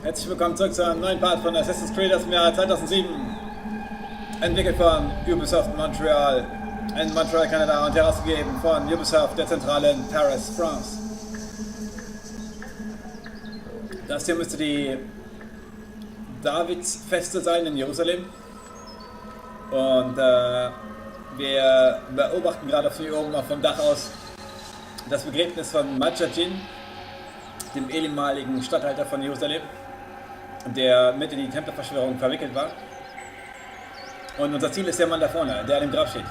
Herzlich willkommen zurück zu einem neuen Part von Assassin's Creed aus dem Jahr 2007. Entwickelt von Ubisoft Montreal in Montreal, Kanada und herausgegeben von Ubisoft der Zentrale in Paris, France. Das hier müsste die Davidsfeste sein in Jerusalem. Und wir beobachten gerade von hier oben vom Dach aus das Begräbnis von Majajin, dem ehemaligen Statthalter von Jerusalem, der mit in die Templerverschwörung verwickelt war. Und unser Ziel ist der Mann da vorne, der an dem Grab steht.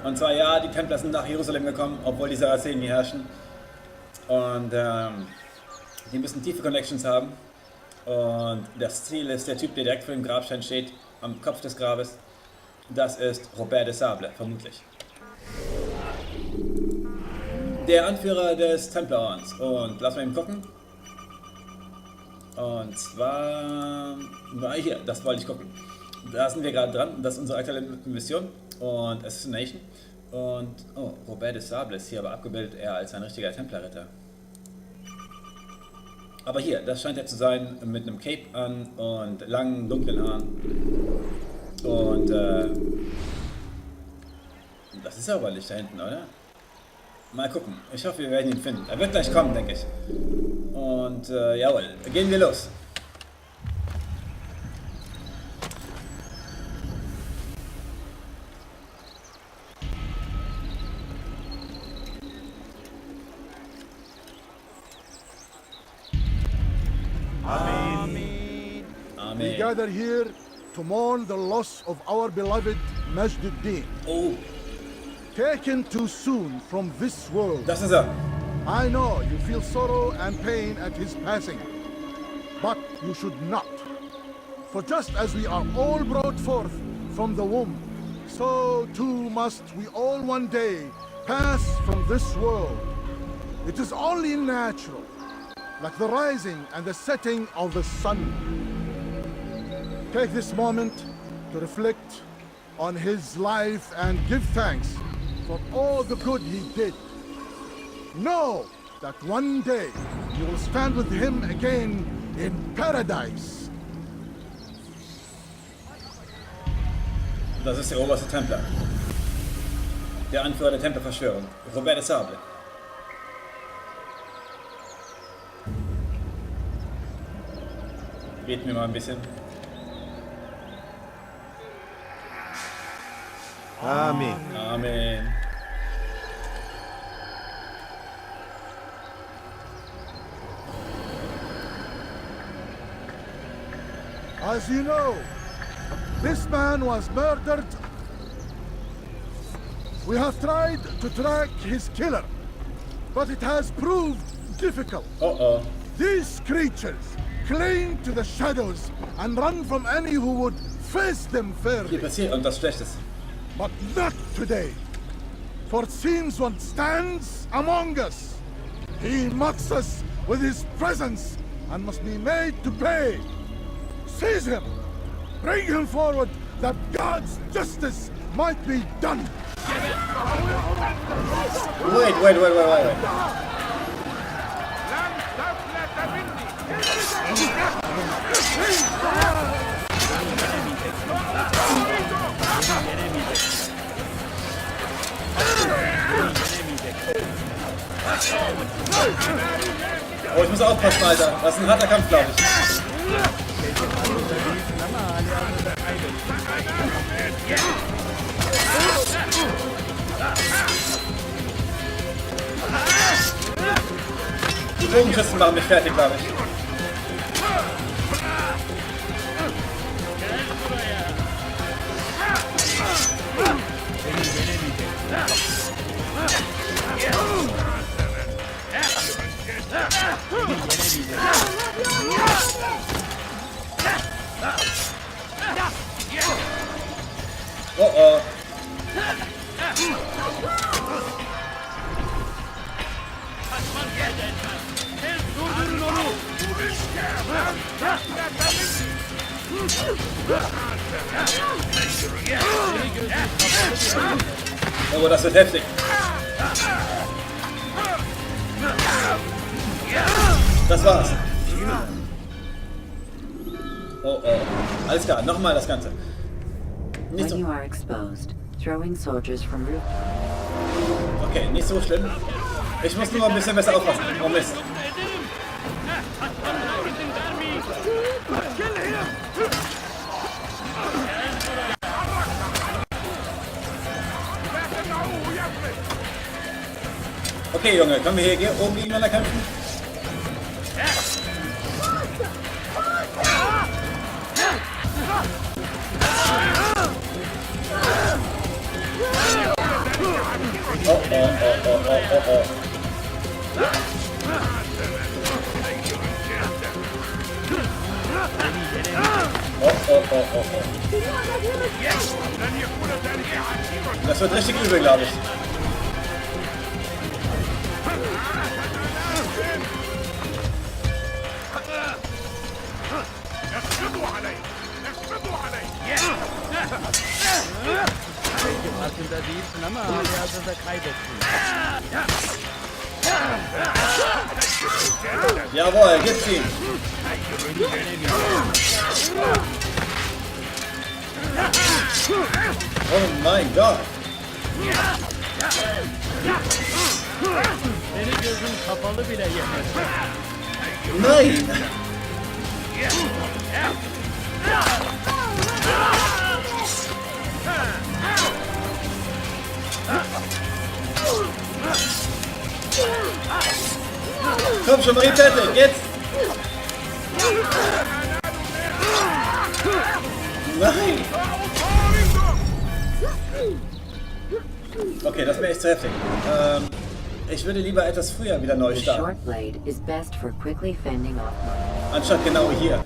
Und zwar, ja, die Templer sind nach Jerusalem gekommen, obwohl die Sarazenen hier herrschen. Und die müssen tiefe Connections haben. Und das Ziel ist der Typ, der direkt vor dem Grabstein steht, am Kopf des Grabes. Das ist Robert vermutlich. Der Anführer des Templerordens. Und lass mal eben gucken. Und zwar hier, das wollte ich gucken. Da sind wir gerade dran, das ist unsere aktuelle Mission und Assassination. Und oh, Robert ist hier aber abgebildet eher als ein richtiger Templerritter. Aber hier, das scheint er zu sein, mit einem Cape an und langen, dunklen Haaren. Und das ist aber nicht da hinten, oder? Mal gucken. Ich hoffe, wir werden ihn finden. Er wird gleich kommen, denke ich. Und jawohl, gehen wir los. Amen. We gather here to mourn the loss of our beloved Majd. Oh. Taken too soon from this world. Das ist er. I know you feel sorrow and pain at his passing, but you should not. For just as we are all brought forth from the womb, so too must we all one day pass from this world. It is only natural, like the rising and the setting of the sun. Take this moment to reflect on his life and give thanks for all the good he did. Know that one day you will stand with him again in paradise. Das ist der oberste Templer. Der Anführer der Templerverschwörung, Robert Beten wir mal ein bisschen. Amen. Amen. As you know, this man was murdered. We have tried to track his killer, but it has proved difficult. Uh-oh. These creatures cling to the shadows and run from any who would face them fairly. Hier passiert und das Schlechteste. But not today, for it seems one stands among us. He mocks us with his presence and must be made to pay. Seize him! Bring him forward that God's justice might be done! Wait. Oh, ich muss aufpassen, Alter. Das ist ein harter Kampf, glaube ich. Die Bogenkisten machen mich fertig, glaube ich. Oh oh. Oh, das wird heftig. Das war's. Oh, oh. Alles klar, nochmal das Ganze. Nicht so. Okay, nicht so schlimm. Ich muss nur ein bisschen besser aufpassen. Oh Mist. Okay, Junge, können wir hier oben gegeneinander kämpfen? Oh, oh, oh, oh, oh, oh, oh. Oh, oh, oh, oh, oh. Das wird richtig übel, glaube ich. Jawohl, gibt's ihn. Oh mein Gott. Nein. Komm schon, Marie, fertig, jetzt! Nein! Okay, das wäre echt zu heftig. Ich würde lieber etwas früher wieder neu starten. Anstatt genau hier.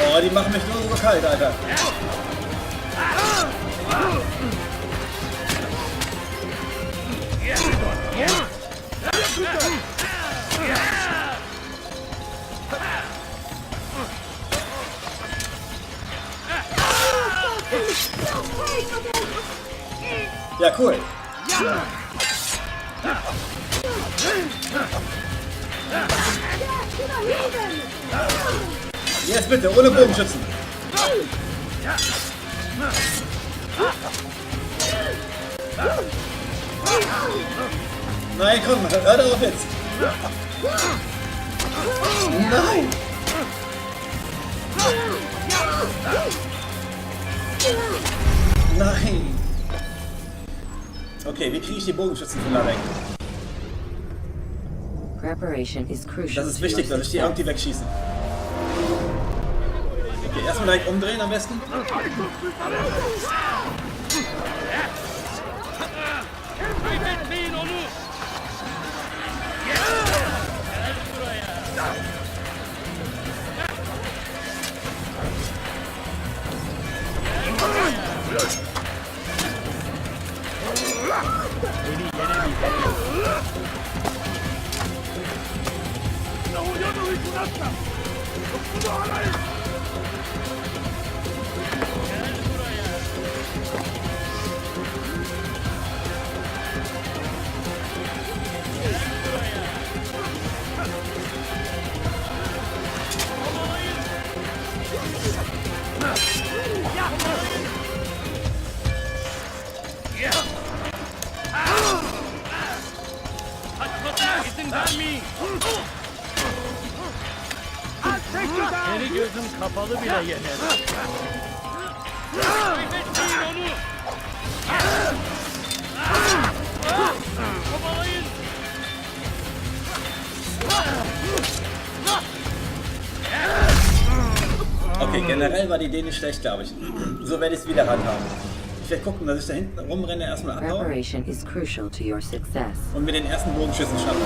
Oh, die machen mich nur so kalt, Alter. Ja, cool. Jetzt bitte, ohne Bogenschützen. Nein, komm, hör doch auf jetzt. Nein. Nein. Okay, wie kriege ich die Bogenschützen von da weg? Das ist wichtig, dass ich die irgendwie wegschießen. Okay, erstmal direkt umdrehen am besten. Seni gözüm kapalı bile yener. Okay, generell war die Idee nicht schlecht, glaube ich. So werde ich es wieder handhaben. Ich werde gucken, dass ich da hinten rumrenne, erstmal abhaue Preparation is crucial to your success. und mit den ersten Bogenschüssen schaffe.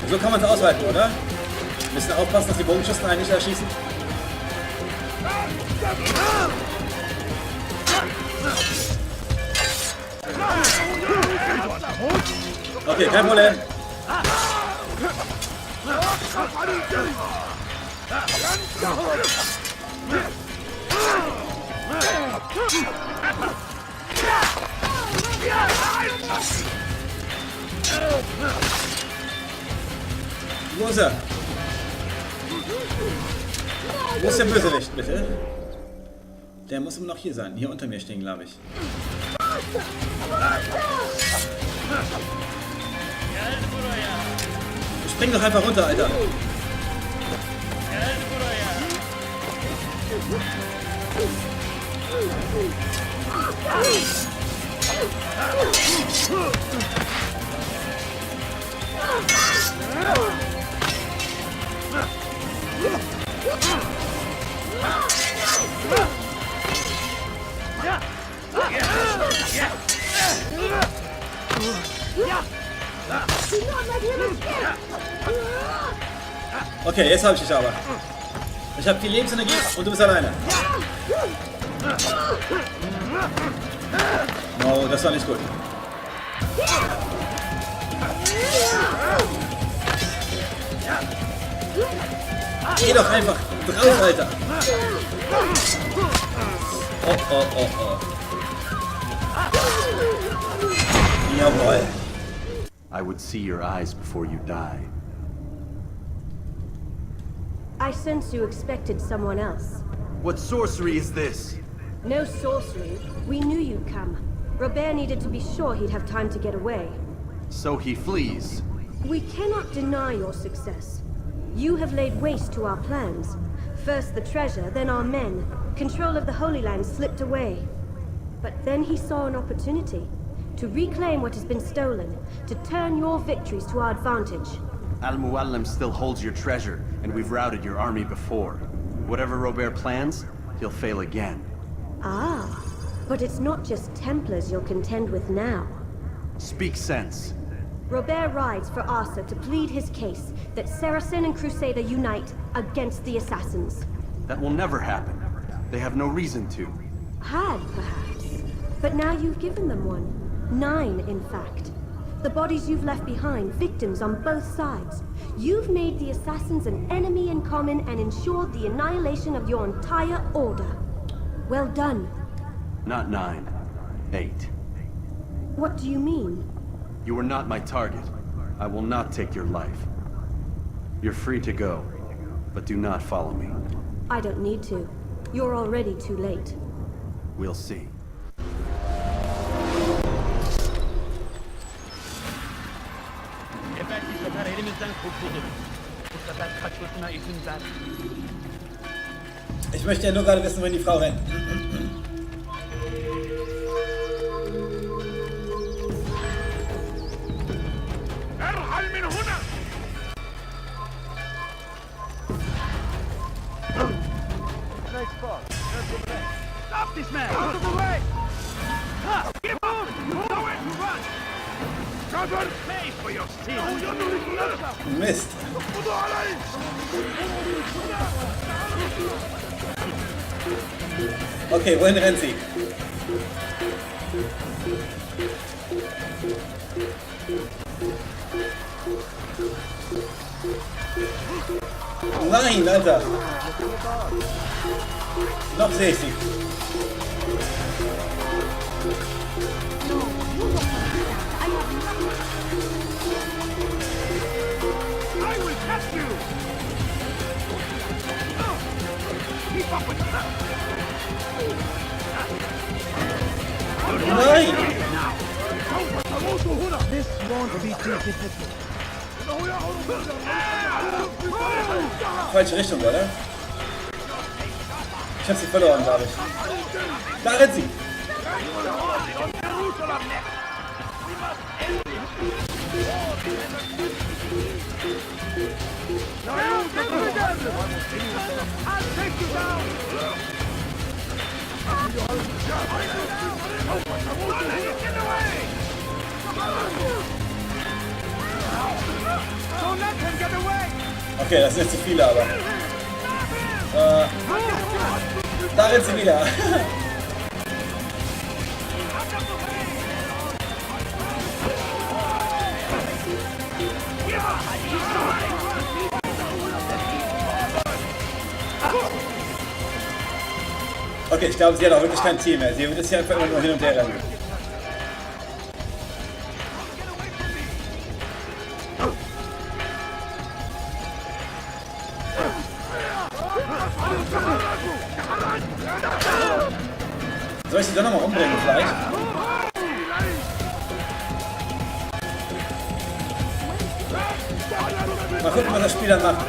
So kann man es ausweiten, oder? Müssen aufpassen, dass die Bogenschützen einen nicht erschießen. Okay, kein Problem. Wo ist er? Wo ist der Bösewicht, bitte? Der muss immer noch hier sein. Hier unter mir stehen, glaube ich. Spring doch einfach runter, Alter. Okay, jetzt habe ich dich aber. Ich habe viel Lebensenergie und du bist alleine. No, das war nicht gut. Geh doch einfach drauf, Alter. Oh, oh, oh, oh. Jawohl. I would see your eyes before you die. I sense you expected someone else. What sorcery is this? No sorcery. We knew you'd come. Robert needed to be sure he'd have time to get away. So he flees. We cannot deny your success. You have laid waste to our plans. First the treasure, then our men. Control of the Holy Land slipped away. But then he saw an opportunity to reclaim what has been stolen, to turn your victories to our advantage. Al-Muallim still holds your treasure, and we've routed your army before. Whatever Robert plans, he'll fail again. Ah, but it's not just Templars you'll contend with now. Speak sense. Robert rides for Arsuf to plead his case that Saracen and Crusader unite against the Assassins. That will never happen. They have no reason to. Had, perhaps. But now you've given them one. 9, in fact. The bodies you've left behind, victims on both sides. You've made the Assassins an enemy in common and ensured the annihilation of your entire order. Well done. Not 9. 8. What do you mean? You are not my target. I will not take your life. You're free to go, but do not follow me. I don't need to. You're already too late. We'll see. Efendim bu sefer elimizden kurtulduk. Bu sefer kaçmasına izin ver. Ich möchte ja nur gerade wissen, wohin die Frau rennt. Stop this man! Out of the way! Get on! Go it! Run! Cover! Pay for your sins! Mist. Okay, wohin rennt sie? Nein, Alter! Noch sehe ich sie. Falsche Richtung, oder? Ich hab sie verloren, glaube ich. Da rennt sie! Okay, das sind jetzt zu viele, aber... da rennt sie wieder. Okay, ich glaube, sie hat auch wirklich kein Ziel mehr. Sie wird jetzt hier einfach immer nur hin und her rennen. Soll ich sie dann nochmal umbringen vielleicht? Mal gucken, was das Spiel dann macht.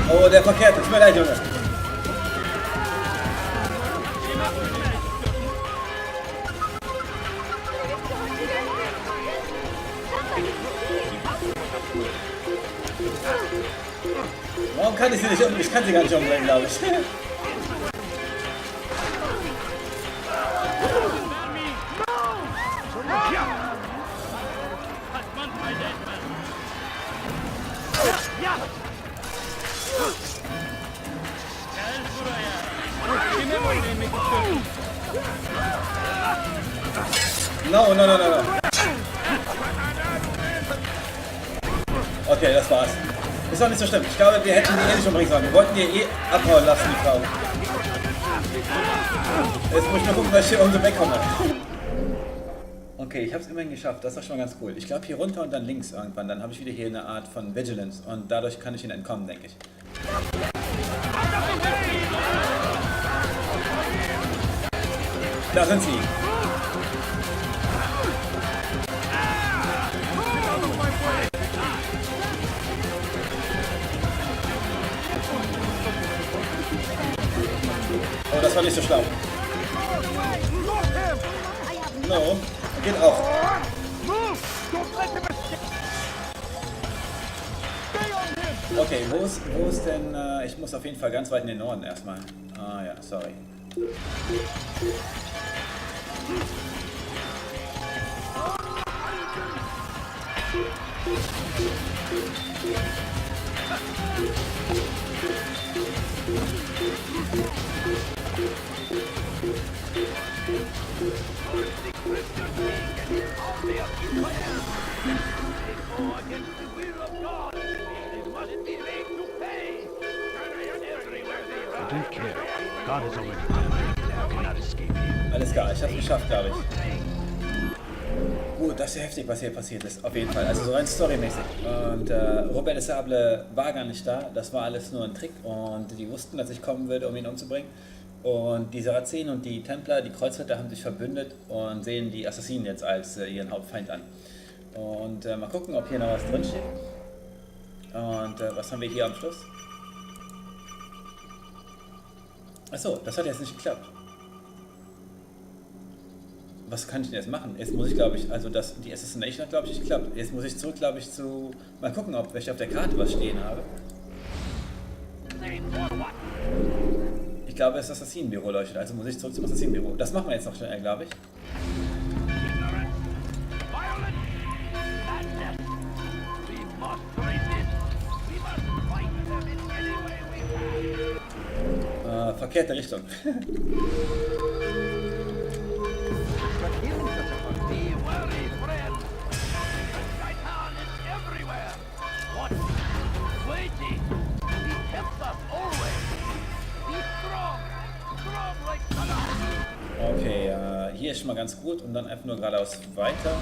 Oh, der verkehrt. Tut mir leid, Junge. Warum kann ich sie nicht umbringen? Ich kann sie gar nicht umbringen, glaube ich. No. Okay, das war's. Ist doch nicht so schlimm. Ich glaube, wir hätten die eh nicht umbringen sollen. Wir wollten die eh abhauen lassen, die Frau. Jetzt muss ich mal gucken, dass ich hier irgendwo wegkomme. Okay, ich habe es immerhin geschafft. Das ist doch schon mal ganz cool. Ich glaube hier runter und dann links irgendwann. Dann habe ich wieder hier eine Art von Vigilance. Und dadurch kann ich ihnen entkommen, denke ich. Da sind sie. Oh, das war nicht so schlau. No, geht auch. Okay, wo ist denn... ich muss auf jeden Fall ganz weit in den Norden erstmal. Ah ja, sorry. Alles klar, ich hab's geschafft, glaube ich. Gut, das ist ja heftig, was hier passiert ist, auf jeden Fall. Also so rein storymäßig. Und Robert DeADsPaCeCOwBoy war gar nicht da, das war alles nur ein Trick und die wussten, dass ich kommen würde, um ihn umzubringen. Und die Sarazenen und die Templer, die Kreuzritter haben sich verbündet und sehen die Assassinen jetzt als ihren Hauptfeind an. Und mal gucken, ob hier noch was drin steht. Und was haben wir hier am Schluss? Achso, das hat jetzt nicht geklappt. Was kann ich denn jetzt machen? Jetzt muss ich, glaube ich, also die Assassination hat, glaube ich, nicht geklappt. Jetzt muss ich zurück, glaube ich, zu... Mal gucken, ob ich auf der Karte was stehen habe. Ich glaube, das Assassinenbüro leuchtet, also muss ich zurück zum Assassinenbüro. Das machen wir jetzt noch schnell, glaube ich. Verkehrte Richtung. Okay, hier ist schon mal ganz gut und dann einfach nur geradeaus weiter.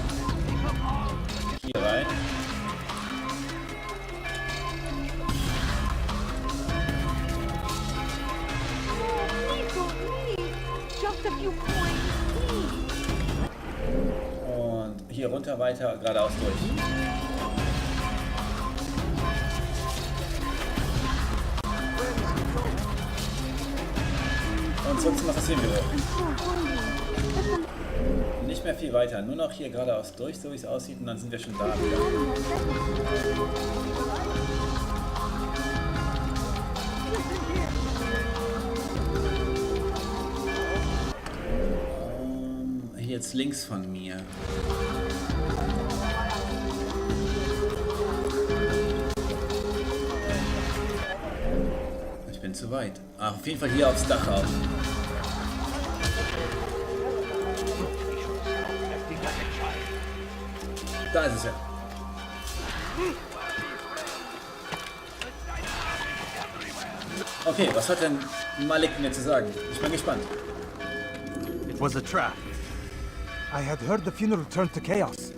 Hier rein. runter, weiter, geradeaus durch. Und zurück zum Assassinen-Büro. Nicht mehr viel weiter, nur noch hier geradeaus durch, so wie es aussieht, und dann sind wir schon da wieder. Hier jetzt links von mir. Ich bin zu weit. Ach, auf jeden Fall hier aufs Dach auf. Da ist es ja. Okay, was hat denn Malik mir zu sagen? Ich bin gespannt. It was a trap. I had heard the funeral turned to chaos.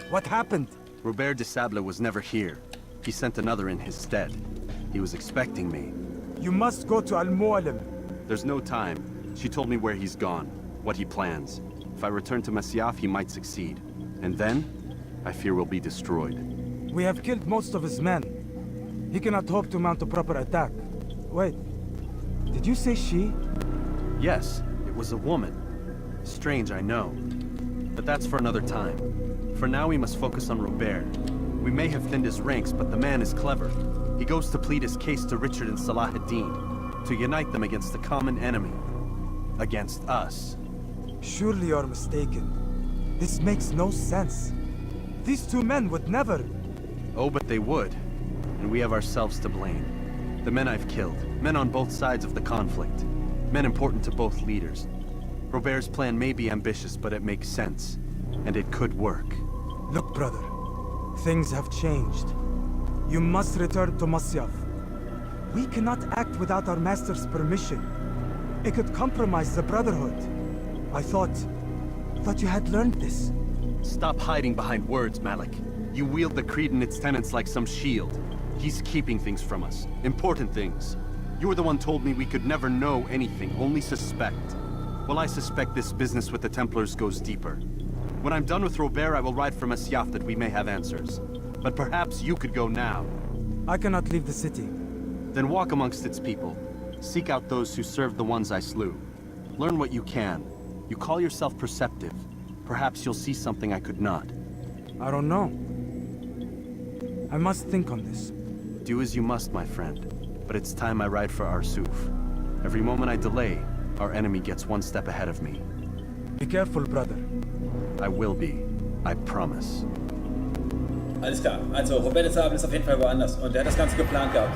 What happened? Robert was never here. He sent another in his stead. He was expecting me. You must go to Al-Mualim. There's no time. She told me where he's gone, what he plans. If I return to Masyaf, he might succeed. And then, I fear we'll be destroyed. We have killed most of his men. He cannot hope to mount a proper attack. Wait, did you say she? Yes, it was a woman. Strange, I know. But that's for another time. For now, we must focus on Robert. We may have thinned his ranks, but the man is clever. He goes to plead his case to Richard and Salah ad-Din, to unite them against the common enemy. Against us. Surely you're mistaken. This makes no sense. These two men would never... Oh, but they would. And we have ourselves to blame. The men I've killed, men on both sides of the conflict. Men important to both leaders. Robert's plan may be ambitious, but it makes sense. And it could work. Look, brother. Things have changed. You must return to Masyaf. We cannot act without our master's permission. It could compromise the Brotherhood. I thought you had learned this. Stop hiding behind words, Malik. You wield the creed and its tenets like some shield. He's keeping things from us. Important things. You were the one told me we could never know anything, only suspect. Well, I suspect this business with the Templars goes deeper. When I'm done with Robert, I will ride for Masyaf that we may have answers. But perhaps you could go now. I cannot leave the city. Then walk amongst its people. Seek out those who served the ones I slew. Learn what you can. You call yourself perceptive. Perhaps you'll see something I could not. I don't know. I must think on this. Do as you must, my friend. But it's time I ride for Arsuf. Every moment I delay, our enemy gets one step ahead of me. Be careful, brother. I will be. I promise. Alles klar. Also, Robert ist auf jeden Fall woanders. Und er hat das Ganze geplant gehabt.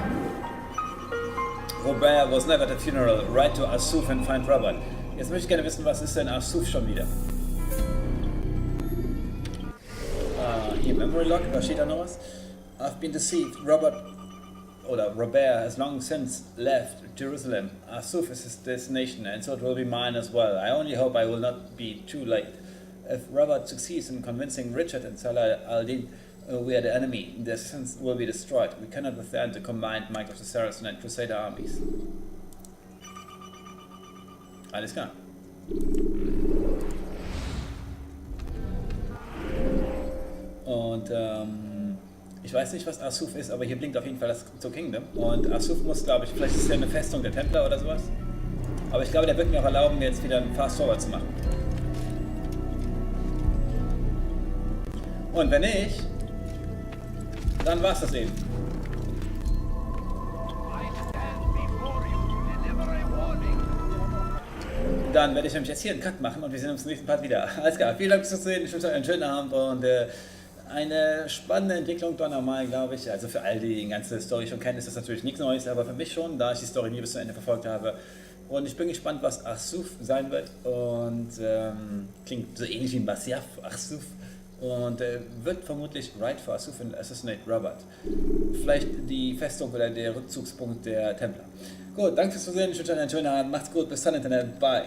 Robert was never at the funeral. Ride to Arsuf and find Robert. Jetzt möchte ich gerne wissen, was ist denn Arsuf schon wieder? Hier, Memory Log, da steht da noch was. I've been deceived. Robert has long since left Jerusalem. Arsuf is his destination, and so it will be mine as well. I only hope I will not be too late. If Robert succeeds in convincing Richard and Salah al-Din we are the enemy, their sins will be destroyed. We cannot withstand the combined might of the Saracen and Crusader armies. Alles klar. Und ich weiß nicht, was Arsuf ist, aber hier blinkt auf jeden Fall das zur Kingdom. Und Arsuf muss, glaube ich, vielleicht ist es ja eine Festung der Templer oder sowas. Aber ich glaube, der wird mir auch erlauben, mir jetzt wieder einen Fast Forward zu machen. Und wenn nicht, dann war's das eben. Dann werde ich nämlich jetzt hier einen Cut machen und wir sehen uns im nächsten Part wieder. Alles klar, vielen Dank fürs Zusehen, ich wünsche euch einen schönen Abend und eine spannende Entwicklung da nochmal, glaube ich. Also für all die die ganze Story schon kennen, ist das natürlich nichts Neues, aber für mich schon, da ich die Story nie bis zu Ende verfolgt habe. Und ich bin gespannt, was Arsuf sein wird und klingt so ähnlich wie Masyaf, Arsuf. Und wird vermutlich Ride for Arsuf and Assassinate Robert. Vielleicht die Festung oder der Rückzugspunkt der Templer. Gut, danke fürs Zusehen, ich wünsche euch einen schönen Abend, macht's gut, bis dann, Internet, bye.